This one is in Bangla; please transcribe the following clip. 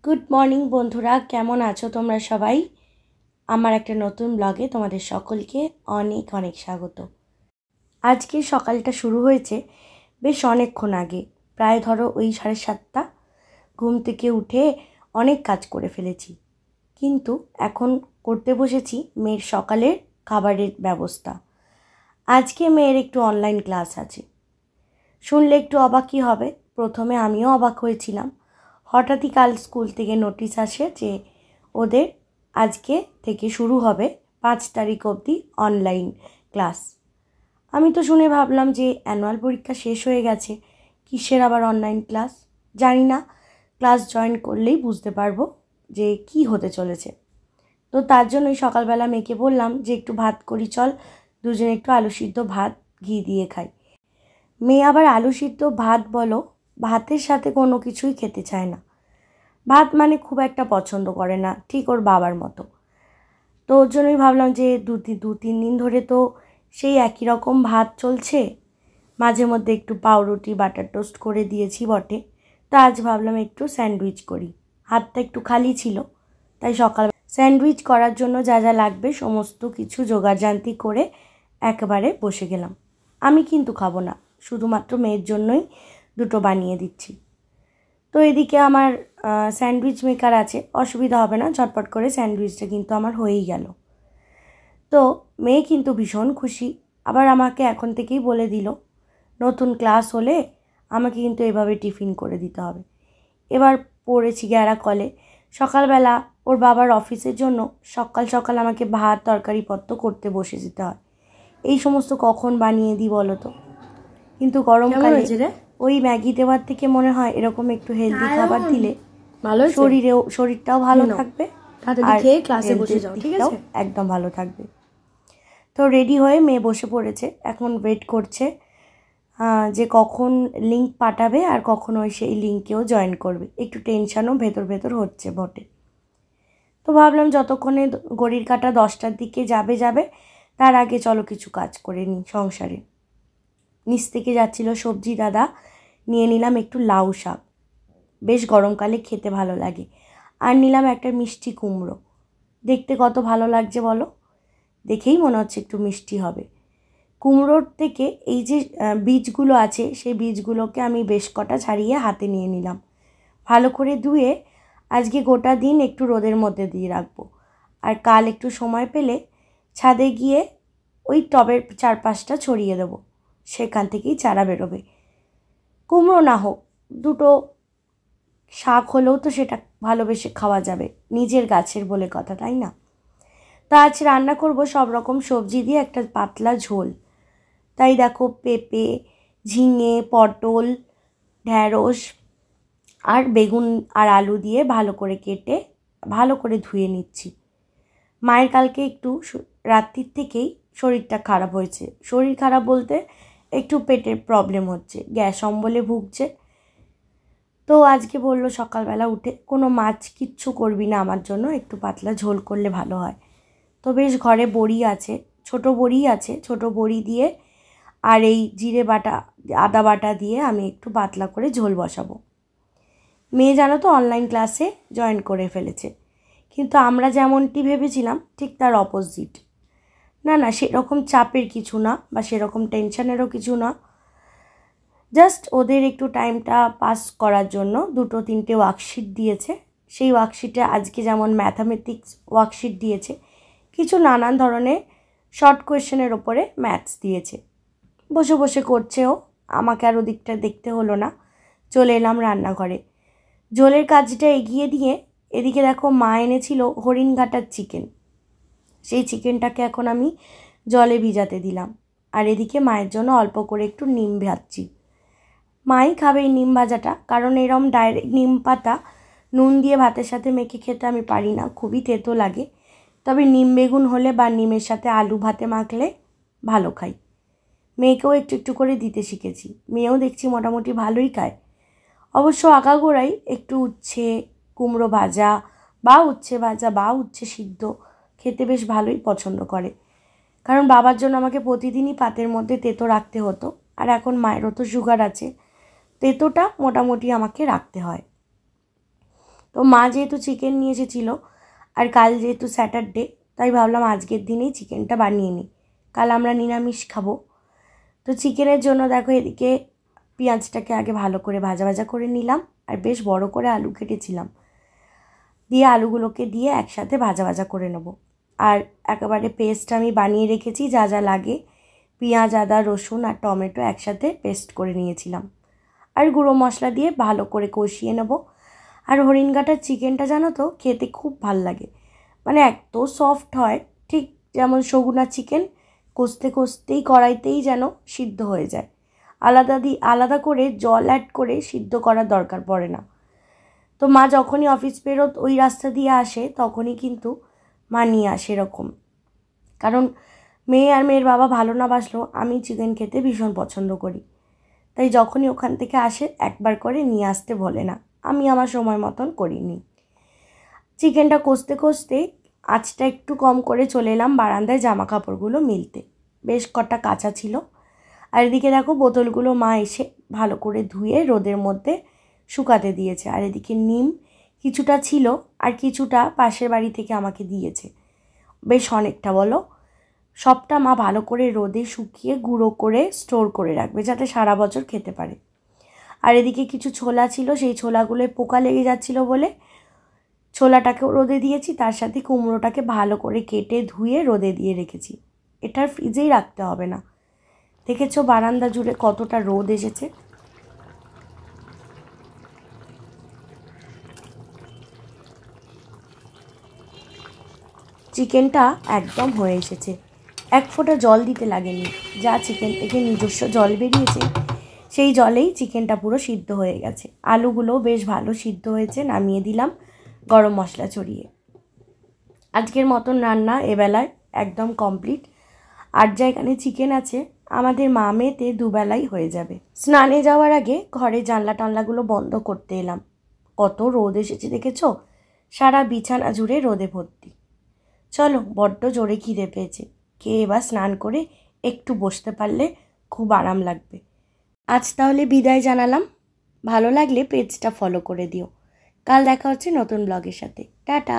গুড মর্নিং বন্ধুরা, কেমন আছো তোমরা সবাই? আমার একটা নতুন ব্লগে তোমাদের সকলকে অনেক অনেক স্বাগত। আজকে সকালটা শুরু হয়েছে বেশ অনেকক্ষণ আগে, প্রায় ধরো ওই 7:30। ঘুম থেকে উঠে অনেক কাজ করে ফেলেছি, কিন্তু এখন করতে বসেছি মেয়ের সকালের খাবারের ব্যবস্থা। আজকে মেয়ের একটু অনলাইন ক্লাস আছে। শুনলে একটু অবাকই হবে, প্রথমে আমিও অবাক হয়েছিলাম। হঠাৎই কাল স্কুল থেকে নোটিশ আসে যে ওদের আজকে থেকে শুরু হবে 5 তারিখ অবধি অনলাইন ক্লাস। আমি তো শুনে ভাবলাম যে অ্যানুয়াল পরীক্ষা শেষ হয়ে গেছে, কিসের আবার অনলাইন ক্লাস। জানি না, ক্লাস জয়েন করলেই বুঝতে পারবো যে কি হতে চলেছে। তো তার জন্যই সকালবেলা মেয়েকে বললাম যে একটু ভাত করি, চল দুজনে একটু আলু সিদ্ধ ভাত ঘি দিয়ে খাই। মেয়ে আবার আলু সিদ্ধ ভাত বলো, ভাতের সাথে কোনো কিছুই খেতে চায় না। ভাত মানে খুব একটা পছন্দ করে না, ঠিক ওর বাবার মতো। তো ওর জন্যই ভাবলাম যে দু তিন দিন ধরে তো সেই একই রকম ভাত চলছে, মাঝে মধ্যে একটু পাউরুটি বাটার টোস্ট করে দিয়েছি বটে। তো আজ ভাবলাম একটু স্যান্ডউইচ করি, হাতটা একটু খালি ছিল, তাই সকাল স্যান্ডউইচ করার জন্য যা যা লাগবে সমস্ত কিছু জোগাড়জান্তি করে একেবারে বসে গেলাম। আমি কিন্তু খাবো না, শুধুমাত্র মেয়ের জন্যই দুটো বানিয়ে দিচ্ছি। তো এদিকে আমার স্যান্ডউইচ মেকার আছে, অসুবিধা হবে না, ঝটপট করে স্যান্ডউইচটা কিন্তু আমার হয়েই গেল। তো মেয়ে কিন্তু ভীষণ খুশি, আবার আমাকে এখন থেকেই বলে দিল নতুন ক্লাস হলে আমাকে কিন্তু এভাবে টিফিন করে দিতে হবে। এবার পড়েছি গ্যারা কলে, সকালবেলা ওর বাবার অফিসের জন্য সকাল সকাল আমাকে ভাত তরকারি পত্র করতে বসে যেতে হয়। এই সমস্ত কখন বানিয়ে দিই বলো তো? কিন্তু গরমকালে ওই ম্যাগি দেওয়ার থেকে মনে হয় এরকম একটু হেলদি খাবার দিলে শরীরটাও ভালো থাকবে আর খেয়ে ক্লাসে বসে যাও, ঠিক আছে? একদম ভালো থাকবে। তো রেডি হয়ে মেয়ে বসে পড়েছে, এখন ওয়েট করছে যে কখন লিঙ্ক পাঠাবে আর কখন ওই সেই লিঙ্কেও জয়েন করবে। একটু টেনশনও ভেতর ভেতর হচ্ছে বটে। তো ভাবলাম যতক্ষণে ঘড়ির কাঁটা 10টার দিকে যাবে তার আগে চলো কিছু কাজ করে নিই সংসারে। নিচ থেকে যাচ্ছিল সবজি দাদা, নিয়ে নিলাম একটু লাউ শাক, বেশ গরমকালে খেতে ভালো লাগে। আর নিলাম একটা মিষ্টি কুমড়ো, দেখতে কত ভালো লাগছে বলো, দেখেই মনে হচ্ছে একটু মিষ্টি হবে। কুমড়োর থেকে এই যে বীজগুলো আছে সেই বীজগুলোকে আমি বেশ কটা ছাড়িয়ে হাতে নিয়ে নিলাম। ভালো করে ধুয়ে আজকে গোটা দিন একটু রোদের মধ্যে দিয়ে রাখবো, আর কাল একটু সময় পেলে ছাদে গিয়ে ওই টবের চারপাশটা ছড়িয়ে দেবো, সেখান থেকেই চারা বেরোবে। কুমড়ো না হোক, দুটো শাক হলেও তো সেটা ভালোবেসে খাওয়া যাবে, নিজের গাছের বলে কথা, তাই না? তা আজ রান্না করব সব রকম সবজি দিয়ে একটা পাতলা ঝোল। তাই দেখো পেঁপে, ঝিঙে, পটল, ঢ্যাঁড়স আর বেগুন আর আলু দিয়ে ভালো করে কেটে ভালো করে ধুয়ে নিচ্ছি। মায়ের কালকে একটু রাত্রির থেকেই শরীরটা খারাপ হয়েছে। শরীর খারাপ বলতে একটু পেটের প্রবলেম হচ্ছে, গ্যাস অম্বলে ভুগছে। তো আজকে বললো সকালবেলা উঠে কোনো মাছ কিচ্ছু করবি না আমার জন্য, একটু পাতলা ঝোল করলে ভালো হয়। তো বেশ ঘরে বড়ি আছে, ছোটো বড়ি দিয়ে আর এই জিরে বাটা আদা বাটা দিয়ে আমি একটু পাতলা করে ঝোল বসাবো। মেয়ে জানো তো অনলাইন ক্লাসে জয়েন করে ফেলেছে, কিন্তু আমরা যেমনটি ভেবেছিলাম ঠিক তার অপোজিট। না সেরকম চাপের কিছু না, বা সেরকম টেনশনেরও কিছু না, জাস্ট ওদের একটু টাইমটা পাস করার জন্য 2-3টে ওয়ার্কশিট দিয়েছে। সেই ওয়ার্কশিটে আজকে যেমন ম্যাথামেটিক্স ওয়ার্কশিট দিয়েছে, কিছু নানান ধরনের শর্ট কোয়েশ্চেনের ওপরে ম্যাথস দিয়েছে। বসে বসে করছে ও, আমাকে আর ওদিকটা দেখতে হলো না। চলে এলাম রান্নাঘরে, ঝোলের কাজটা এগিয়ে দিয়ে এদিকে দেখো মা এনেছিল হরিণঘাটার চিকেন। সেই চিকেনটাকে এখন আমি জলে ভিজাতে দিলাম, আর এদিকে মায়ের জন্য অল্প করে একটু নিম ভাজছি। মাই খাবে এই নিম ভাজাটা, কারণ এরম ডাইরেক্ট নিম পাতা নুন দিয়ে ভাতের সাথে মেখে খেতে আমি পারি না, খুবই তেতো লাগে। তবে নিম বেগুন হলে বা নিমের সাথে আলু ভাতে মাখলে ভালো খাই। মেয়েকেও একটু একটু করে দিতে শিখেছি, মেয়েও দেখছি মোটামুটি ভালোই খায়। অবশ্য আগাগোড়াই একটু উচ্ছে কুমড়ো ভাজা বা উচ্ছে সিদ্ধ খেতে বেশ ভালোই পছন্দ করে, কারণ বাবার জন্য আমাকে প্রতিদিনই পাতের মধ্যে তেতো রাখতে হতো, আর এখন মায়েরও তো সুগার আছে, তেতোটা মোটামুটি আমাকে রাখতে হয়। তো তো মা যেহেতু চিকেন নিয়ে এসেছিলো আর কাল যেহেতু স্যাটারডে, তাই ভাবলাম আজকের দিনেই চিকেনটা বানিয়ে নিই, কাল আমরা নিরামিষ খাবো। তো চিকেনের জন্য দেখো এদিকে পেঁয়াজটাকে আগে ভালো করে ভাজা ভাজা করে নিলাম, আর বেশ বড় করে আলু কেটেছিলাম, দিয়ে আলুগুলোকে দিয়ে একসাথে ভাজা ভাজা করে নেব। আর একেবারে পেস্ট আমি বানিয়ে রেখেছি, যা যা লাগে পেঁয়াজ, আদা, রসুন আর টমেটো একসাথে পেস্ট করে নিয়েছিলাম। আর গুঁড়ো মশলা দিয়ে ভালো করে কষিয়ে নেব। আর হরিণঘাটার চিকেনটা জানো তো খেতে খুব ভাল লাগে, মানে এত সফট হয়, ঠিক যেমন সগুনা চিকেন, কষতে কষতেই কড়াইতেই যেন সিদ্ধ হয়ে যায়। আলাদা করে জল অ্যাড করে সিদ্ধ করার দরকার পড়ে না। তো মা যখনই অফিস বেরোত ওই রাস্তা দিয়ে আসে, তখনই কিন্তু মা নিয়ে আসে এরকম। কারণ মেয়ে আর মেয়ের বাবা ভালো না বাসলেও আমি চিকেন খেতে ভীষণ পছন্দ করি, তাই যখনই ওখান থেকে আসে একবার করে নিয়ে আসতে বলে না, আমি আমার সময় মতন করিনি। চিকেনটা কষতে কষতে আঁচটা একটু কম করে চলে এলাম বারান্দায় জামা কাপড়গুলো মিলতে, বেশ কটা কাঁচা ছিল। আর এদিকে দেখো বোতলগুলো মা এসে ভালো করে ধুয়ে রোদের মধ্যে শুকাতে দিয়েছে। আর এদিকে নিম কিছুটা ছিল আর কিছুটা পাশের বাড়ি থেকে আমাকে দিয়েছে, বেশ অনেকটা বলো। সবটা মা ভালো করে রোদে শুকিয়ে গুঁড়ো করে স্টোর করে রাখবে, যাতে সারা বছর খেতে পারে। আর এদিকে কিছু ছোলা ছিল, সেই ছোলাগুলোয় পোকা লেগে যাচ্ছিলো বলে ছোলাটাকেও রোদে দিয়েছি, তার সাথে কুমড়োটাকে ভালো করে কেটে ধুয়ে রোদে দিয়ে রেখেছি। এটার ফ্রিজেই রাখতে হবে না। দেখেছো বারান্দা জুড়ে কতটা রোদ এসেছে। চিকেনটা একদম হয়ে এসেছে, এক ফোঁটা জল দিতে লাগেনি, যা চিকেন থেকে নিজস্ব জল বেরিয়েছে সেই জলেই চিকেনটা পুরো সিদ্ধ হয়ে গেছে। আলুগুলোও বেশ ভালো সিদ্ধ হয়েছে, নামিয়ে দিলাম গরম মশলা ছড়িয়ে। আজকের মতন রান্না এবেলায় একদম কমপ্লিট। আর যা এখানে চিকেন আছে আমাদের মা মেয়েতে দুবেলাই হয়ে যাবে। স্নানে যাওয়ার আগে ঘরে জানলা টানলাগুলো বন্ধ করতে এলাম, কত রোদ এসেছে দেখেছো, সারা বিছানা জুড়ে রোদে ভর্তি। চলো, বড্ড জোরে খিদে পেয়েছে, খেয়ে এবার স্নান করে একটু বসতে পারলে খুব আরাম লাগবে। আজ তাহলে বিদায় জানালাম, ভালো লাগলে পেজটা ফলো করে দিও। কাল দেখা হচ্ছে নতুন ব্লগের সাথে। টাটা।